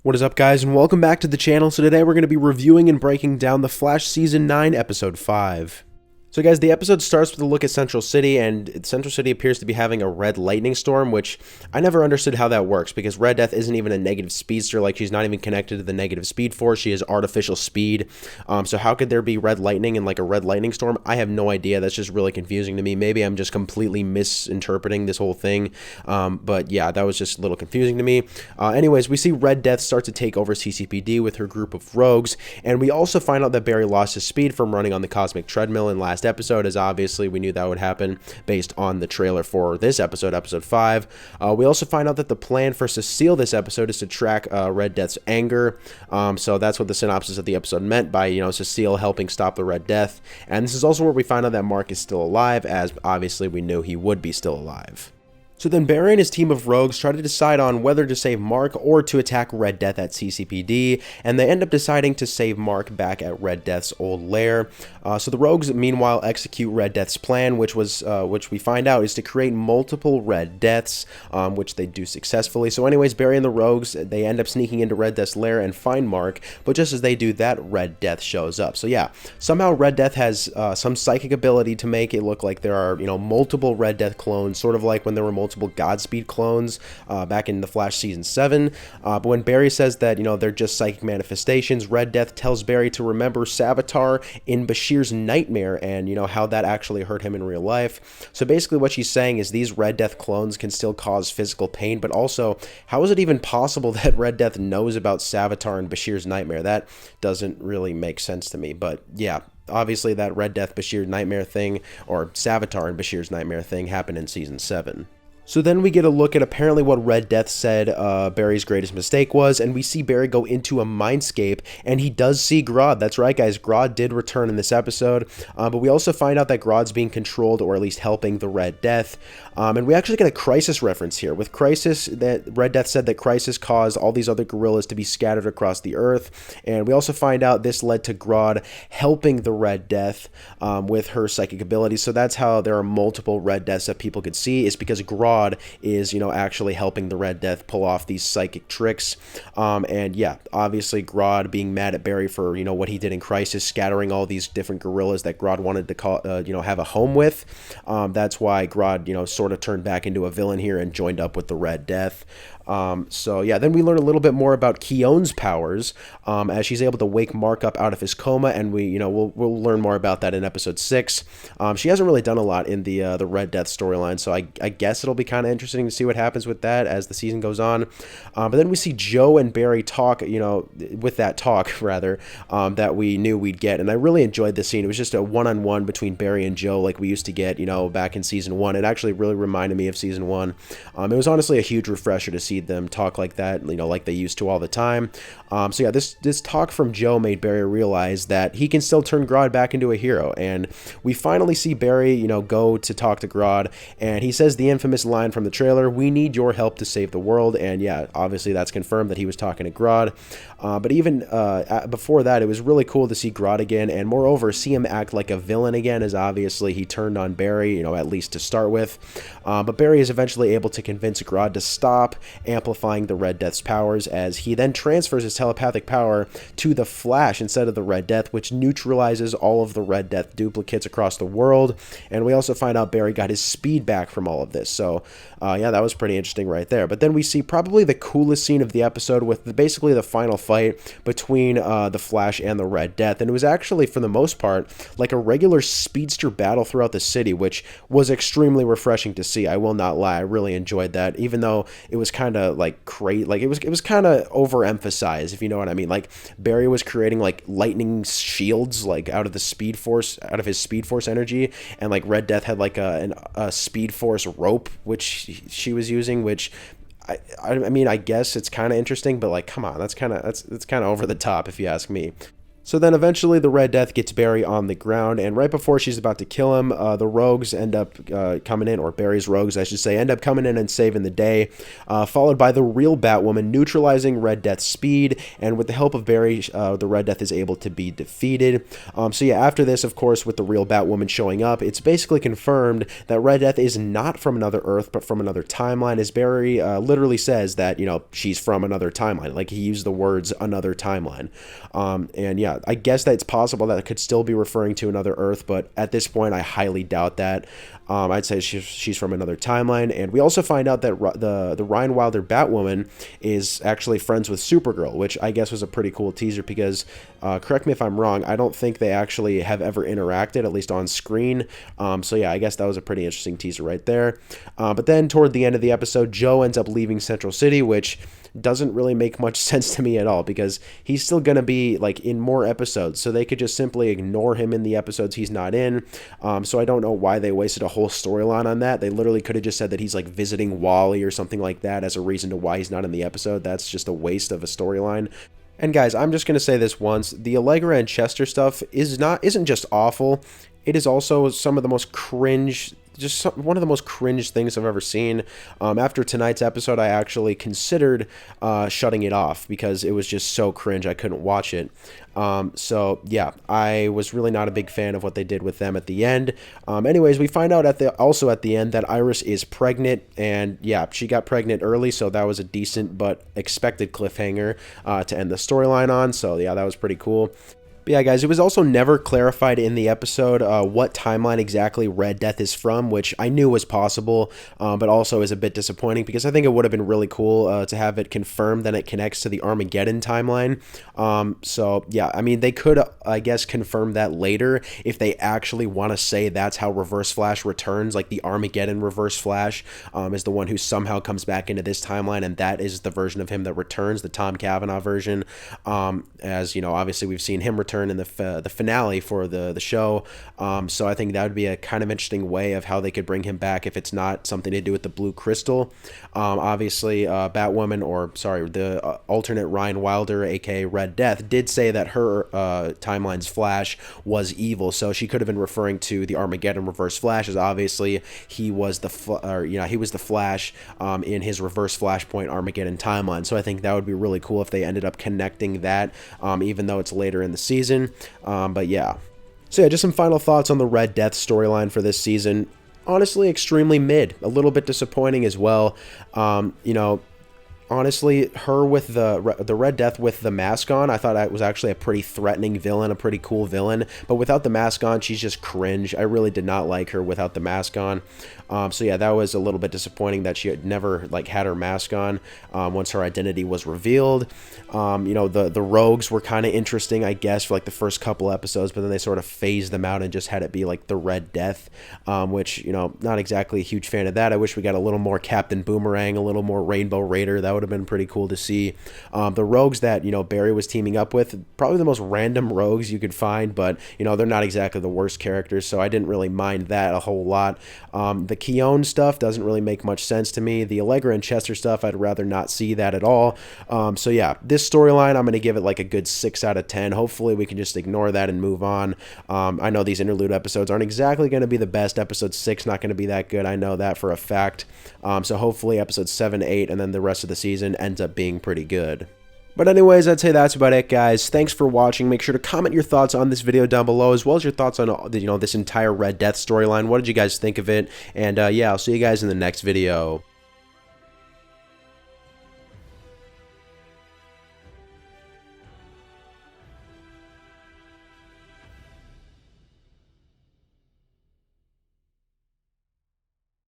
What is up, guys, and welcome back to the channel. So today we're going to be reviewing and breaking down The Flash Season 9, Episode 5. So guys, the episode starts with a look at Central City, and Central City appears to be having a red lightning storm, which I never understood how that works, because Red Death isn't even a negative speedster. Like, she's not even connected to the negative speed force. She has artificial speed. So how could there be red lightning and like a red lightning storm? I have no idea. That's just really confusing to me. Maybe I'm just completely misinterpreting this whole thing. But yeah, that was just a little confusing to me. Anyways, we see Red Death start to take over CCPD with her group of rogues, and we also find out that Barry lost his speed from running on the cosmic treadmill in last episode, as obviously we knew that would happen based on the trailer for this episode, episode 5. We also find out that the plan for Cecile this episode is to track Red Death's anger. So that's what the synopsis of the episode meant by, Cecile helping stop the Red Death. And this is also where we find out that Mark is still alive, as obviously we knew he would be still alive. So then Barry and his team of rogues try to decide on whether to save Mark or to attack Red Death at CCPD, and they end up deciding to save Mark back at Red Death's old lair. So the rogues meanwhile execute Red Death's plan, which we find out is to create multiple Red Deaths, which they do successfully. So anyways, Barry and the rogues, they end up sneaking into Red Death's lair and find Mark, but just as they do that, Red Death shows up. So yeah, somehow Red Death has some psychic ability to make it look like there are, multiple Red Death clones, sort of like when there were multiple Godspeed clones back in The Flash Season 7. But when Barry says that, they're just psychic manifestations, Red Death tells Barry to remember Savitar in Bashir's nightmare and, how that actually hurt him in real life. So basically what she's saying is these Red Death clones can still cause physical pain, but also, how is it even possible that Red Death knows about Savitar and Bashir's nightmare? That doesn't really make sense to me, but yeah. Obviously, that Red Death Bashir nightmare thing, or Savitar and Bashir's nightmare thing, happened in Season 7. So then we get a look at apparently what Red Death said Barry's greatest mistake was, and we see Barry go into a mindscape, and he does see Grodd. That's right, guys, Grodd did return in this episode, but we also find out that Grodd's being controlled, or at least helping the Red Death, and we actually get a Crisis reference here. With Crisis, that Red Death said that Crisis caused all these other gorillas to be scattered across the earth, and we also find out this led to Grodd helping the Red Death with her psychic abilities. So that's how there are multiple Red Deaths that people could see, is because Grodd is, actually helping the Red Death pull off these psychic tricks. And yeah, obviously Grodd being mad at Barry for, what he did in Crisis, scattering all these different gorillas that Grodd wanted to call, have a home with. That's why Grodd, sort of turned back into a villain here and joined up with the Red Death. So yeah, then we learn a little bit more about Keone's powers, as she's able to wake Mark up out of his coma, and we'll learn more about that in episode 6. She hasn't really done a lot in the Red Death storyline, so I guess it'll be kind of interesting to see what happens with that as the season goes on. But then we see Joe and Barry talk, with that talk rather, that we knew we'd get, and I really enjoyed this scene. It was just a one-on-one between Barry and Joe, like we used to get, back in season 1. It actually really reminded me of season 1. It was honestly a huge refresher to see them talk like that, like they used to all the time. So yeah, this talk from Joe made Barry realize that he can still turn Grodd back into a hero, and we finally see Barry, go to talk to Grodd, and he says the infamous line from the trailer, "We need your help to save the world," and yeah, obviously that's confirmed that he was talking to Grodd. But even before that, it was really cool to see Grodd again, and moreover, see him act like a villain again, as obviously he turned on Barry, at least to start with. But Barry is eventually able to convince Grodd to stop amplifying the Red Death's powers, as he then transfers his telepathic power to the Flash instead of the Red Death, which neutralizes all of the Red Death duplicates across the world. And we also find out Barry got his speed back from all of this. So yeah, that was pretty interesting right there. But then we see probably the coolest scene of the episode with basically the final fight between the Flash and the Red Death. And it was actually, for the most part, like a regular speedster battle throughout the city, which was extremely refreshing to see. I will not lie, I really enjoyed that, even though it was kind of like crazy. Like it was kind of overemphasized, if you know what I mean. Like Barry was creating like lightning shields like out of his Speed Force energy, and like Red Death had like a Speed Force rope which she was using, which I mean, I guess it's kind of interesting, but like, come on, that's kind of over the top if you ask me. So then eventually the Red Death gets Barry on the ground, and right before she's about to kill him, the rogues end up coming in, or Barry's rogues, I should say, end up coming in and saving the day, followed by the real Batwoman neutralizing Red Death's speed, and with the help of Barry, the Red Death is able to be defeated. So yeah, after this, of course, with the real Batwoman showing up, it's basically confirmed that Red Death is not from another Earth, but from another timeline, as Barry literally says that, you know, she's from another timeline. Like, he used the words another timeline. And yeah, I guess that it's possible that it could still be referring to another Earth, but at this point, I highly doubt that. I'd say she's from another timeline. And we also find out that the Ryan Wilder Batwoman is actually friends with Supergirl, which I guess was a pretty cool teaser because, correct me if I'm wrong, I don't think they actually have ever interacted, at least on screen. So yeah, I guess that was a pretty interesting teaser right there. But then toward the end of the episode, Joe ends up leaving Central City, which doesn't really make much sense to me at all, because he's still going to be like in more episodes, so they could just simply ignore him in the episodes he's not in. So I don't know why they wasted a whole storyline on that. They literally could have just said that he's like visiting Wally or something like that as a reason to why he's not in the episode. That's just a waste of a storyline. And guys, I'm just going to say this once, the Allegra and Chester stuff isn't just awful, it is also some of the most cringe, one of the most cringe things I've ever seen. After tonight's episode, I actually considered shutting it off because it was just so cringe I couldn't watch it. So yeah, I was really not a big fan of what they did with them at the end. Anyways, we find out also at the end that Iris is pregnant, and yeah, she got pregnant early, so that was a decent but expected cliffhanger to end the storyline on. So yeah, that was pretty cool. But yeah, guys, it was also never clarified in the episode what timeline exactly Red Death is from, which I knew was possible, but also is a bit disappointing because I think it would have been really cool to have it confirmed that it connects to the Armageddon timeline. So yeah, I mean, they could, I guess, confirm that later if they actually want to say that's how Reverse Flash returns, like the Armageddon Reverse Flash is the one who somehow comes back into this timeline, and that is the version of him that returns, the Tom Cavanaugh version. As you know, obviously we've seen him return in the finale for the show, so I think that would be a kind of interesting way of how they could bring him back if it's not something to do with the Blue Crystal. Obviously, Batwoman, or sorry, the alternate Ryan Wilder, aka Red Death, did say that her timeline's Flash was evil, so she could have been referring to the Armageddon Reverse Flash, as obviously he was the Flash in his Reverse Flashpoint Armageddon timeline. So I think that would be really cool if they ended up connecting that, even though it's later in the season. But yeah. So yeah, just some final thoughts on the Red Death storyline for this season. Honestly, extremely mid. A little bit disappointing as well. You know, honestly, her with the Red Death with the mask on, I thought that was actually a pretty threatening villain, a pretty cool villain. But without the mask on, she's just cringe. I really did not like her without the mask on. So yeah, that was a little bit disappointing that she had never had her mask on once her identity was revealed. You know, the rogues were kind of interesting, I guess, for like the first couple episodes, but then they sort of phased them out and just had it be like the Red Death, which, you know, not exactly a huge fan of that. I wish we got a little more Captain Boomerang, a little more Rainbow Raider. That would have been pretty cool to see. The rogues that, you know, Barry was teaming up with, probably the most random rogues you could find, but, you know, they're not exactly the worst characters, so I didn't really mind that a whole lot. The Keown stuff doesn't really make much sense to me. The Allegra and Chester stuff, I'd rather not see that at all. So yeah, this storyline, I'm going to give it like a good 6 out of 10. Hopefully we can just ignore that and move on. I know these interlude episodes aren't exactly going to be the best. Episode 6 not going to be that good. I know that for a fact. So hopefully episodes 7, 8, and then the rest of the season ends up being pretty good. But anyways, I'd say that's about it, guys. Thanks for watching. Make sure to comment your thoughts on this video down below, as well as your thoughts on, you know, this entire Red Death storyline. What did you guys think of it? And yeah, I'll see you guys in the next video.